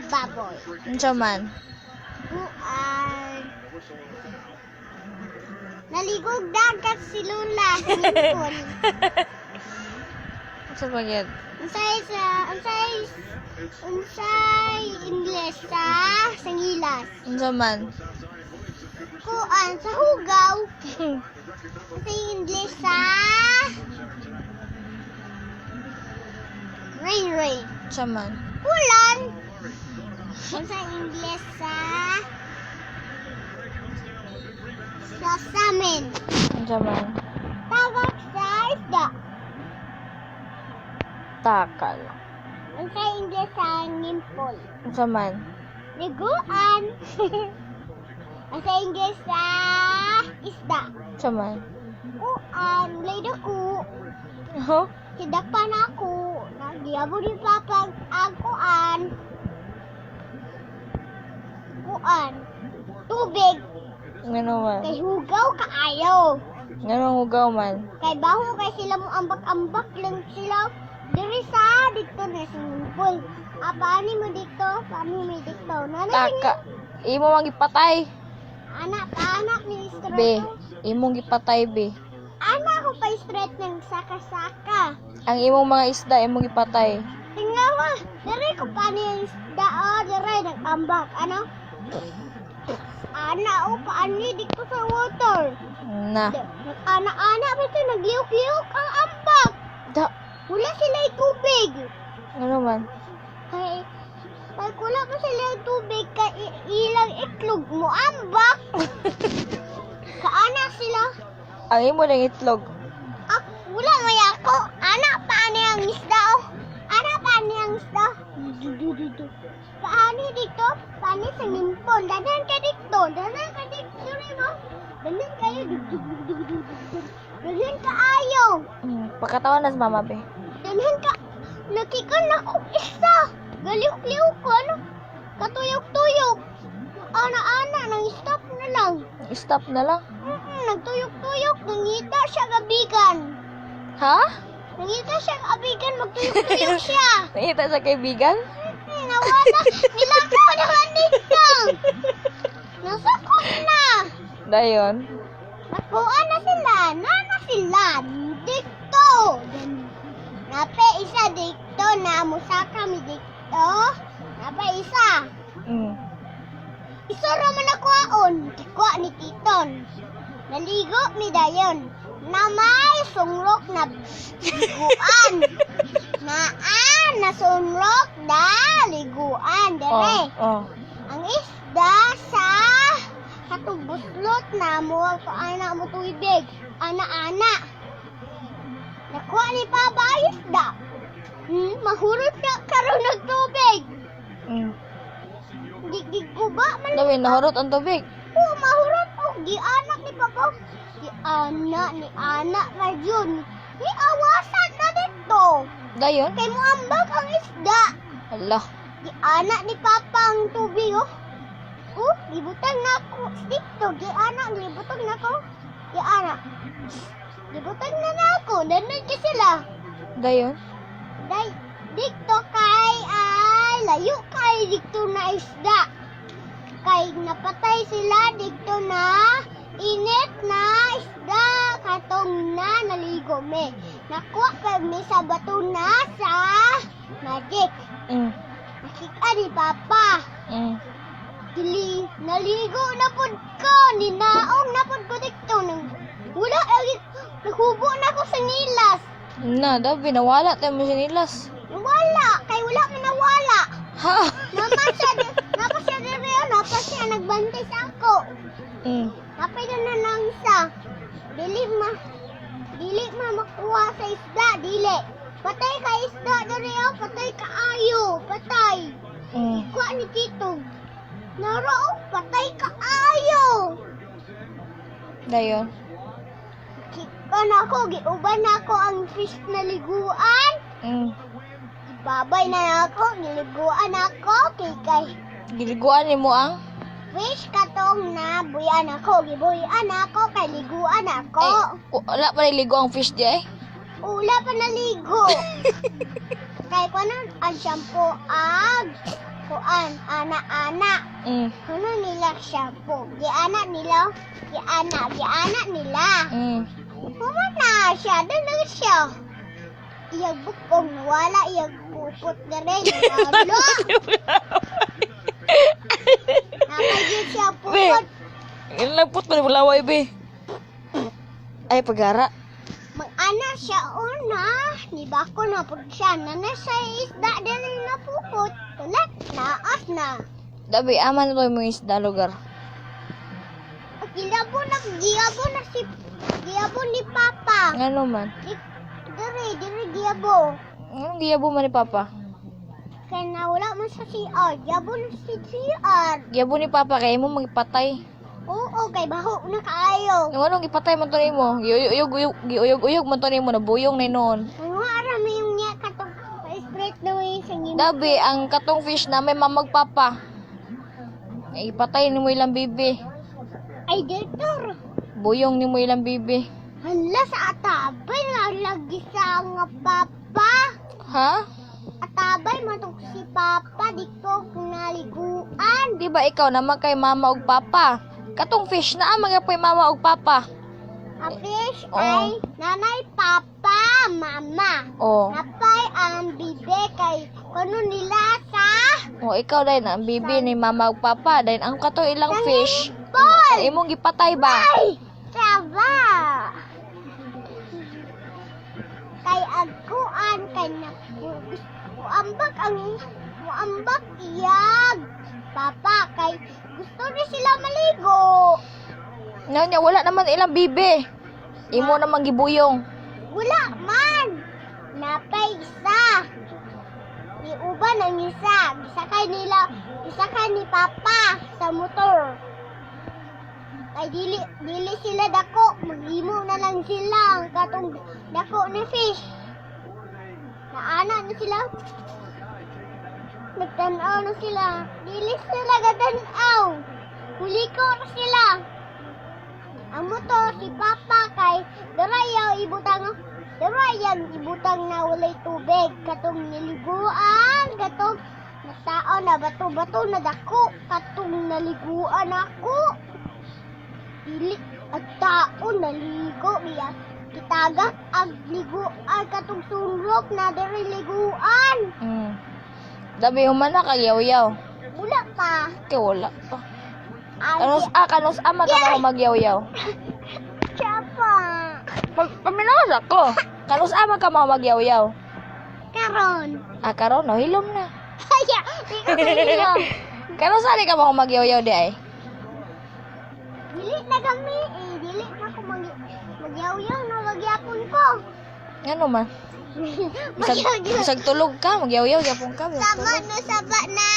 baboy. Unsa man? Kuan. Naligog dagat si Lula sa nipon. Unsa ba gyud? Unsay English sa sangilas. Unsa man? Kuan sa hugaw. Unsay English sa rain. Unsa man? Ulan. Unsay English sa samin. Unsa man? Tagak sa isda. Takal. Unsay English sa nipon. Unsa man? Liguan. Unsay English sa isda. Unsa man? Kuan, ulay dako. Huh? Kidapan ako. Nagyabo ni Papa ang kuan. Tubig. Ngano man? Kay hugaw kaayo. Ngano hugaw man? Kay baho kay sila mo ambak-ambak lang sila. Diri sa dito na swimming pool. Paano mo dito? Taka. Imo mang gipatay. Anak ni straight. Be, imong gipatay be. Anak ko pa straight ng saka-saka. Ang imong mga isda imong gipatay. Tingnan mo, diri ko pa niya isda diri nag-ambak. Ano? Paano dito sa water? Na. Anak-anak ba ito, nagliyok-liyok ang ambak. Da. Wala sila tubig. Ano man? Kay wala pa sila tubig, kay ilang itlog mo ambak. Kaanak sila. Ang imo ng itlog. Wala may ako. Anak, paano ang isda? Anak, paano ang isda? Paano dito? Paano sa nimpon? Danan ka dito. Danan kayo. Danan ka ayaw. Pagkatawan na sa mama be. Danan ka. Nakikan ako isa. Galiw-liw ko. Ano? Katuyok-tuyok. Ana-ana, nang stop na lang. Stop na lang. Nagtuyok-tuyok. Nangita siya gabigan. Ha? Nangita siya gabigan. Magtuyok-tuyok siya. Nakita sa kaibigan? Nawala. Nilakaw naman dito. Nasakot na. Dayon. Nakuha na sila. Sila. Dito. Nape isa dito. Namusaka mi dito. Nape isa. Isuro man ako aon. Kikwa ni Titon. Naligo mi dayon. Na may sungrok na liguan. Nasunrok na liguan. Dere. Ang isda sa katubuslot na mo. Anak mo tubig. Anak-anak. Nakuha ni Papa ang isda. Mahurot na karon nagtubig. Giguba man. Dawin, nahurot ang tubig. Mahurot po. Gianak ni Papa. Gianak na yun. Awasan na dito. Dayon? Kay mo ambag ang isda. Allah. Gianak ni Papa ang tubig, oh. Gibutang na ako. Dito, gianak. Gibutang na ako. Gianak. Gibutang na ako. Danan ka sila. Dayon? Dito kay layo kay dito na isda. Kay napatay sila dito na init na isda katong na naligo me. Nakuha kay me sa bato na sa magic. Nakita ni Papa. Naligo na pud ko. Ninaong na pud ko dito. Wala lagi. Naghubo na ako sa nilas. Na, dabi, nawala tayo mo sinilas. Wala. Kay wala man nawala. Ha? Napa siya nagbantay sa ako. Napay na lang isa. Dili ma makuha sa isda, dili. Patay ka isda, dali patay ka ayo, patay. Kuha ni Tito. Naro, patay ka ayo. Dayon? Kikan ako, giuban ako ang fish na liguan. Babay na ako, giliguan ako, kay Giliguan ni mo ang? fish katong na buyan ako, gibuyan ako, kay liguan ako. Wala pa niligo ang fish di eh? Ula pa naligo. Kay ko ang shampoo kuan, anak-anak. Mm. Kuno nila shampoo. Giana nila. Giana nila. Mm. Kumana siya, doon na siya. Iyag bukong wala, iyag pupot na rin. Lalo. Nakagin siya Be, pupot. ilapot pa ni Bulaway, be. Ay, pagara. Mag-ana siya una. Ni bako na po siya. Nana siya isda din na pupot. Tulad, naas na. Dabi, aman ito yung mga isda lugar. Giyabo ni Papa. Nga naman. Dire giyabo. Anong giyabo man ni Papa? Kaya nawala man sa CR. Giyabo na si CR. Giyabo ni Papa, kaya mo magipatay. Oo, kay baho na kaayo. Yung anong ipatay man to nimo? Giuyog man to nimo, nabuyong na noon. Ano arami yung niya katong straight na way sa ngin. Dabi, ang katong fish na may mamagpapa. Ipatay ni mo ilang bibi. Ay, direktor. Buyong ni mo ilang bibi. Hala sa atabay na lagi sa nga Papa. Ha? Atabay matong si Papa di ko naliguan. Di ba ikaw naman kay mama ug papa? Katong fish na mga poy mama ug papa. A fish Oo. ay nanay, Papa, Mama. Oh. Napay ang bibe kay kuno nila sa Oh, ikaw dai na ang bibi ni mama ug papa. Dahil ang katong ilang fish, Paul. imong gipatay ba? Ay! Traba! Kay agkuan kay na muambak iyag. Papa, kay gusto ni sila maligo. Nya wala naman ilang bibi. Imo naman gibuyong. Wala man. Napay isa. Iuban ang isa. Isakay ni Papa sa motor. Kay dili sila dako, maghimo na lang sila ang katong dako na fish. Naana na sila. Nagtanaw na sila. Dili sila gatanaw. Huliko na sila. Ang motor si Papa kay darayaw ibutang na walay tubig. Katong niliguan, katong nagtao na bato-bato na dako. Katong naliguan ako. Dili at tao naligo iya kitagak ang liguan katong sunrok na diri liguan. Dabi human na kag yaw-yaw. Wala pa. Kay wala pa. Ay, Kanos ama ka mo magyaw-yaw. Chapa. Paminawas ako. Kanos ama ka mo magyaw-yaw. Karon. Karon no hilom na. Haya, di ko hilom. Kanos ani ka mo magyaw-yaw di ay? Dili na kami dili na ko magyaw-yaw na magyapon ko. Ngano man? Magyaw-yaw. Bisag tulog ka, magyaw-yaw gyapon ka. Saba na.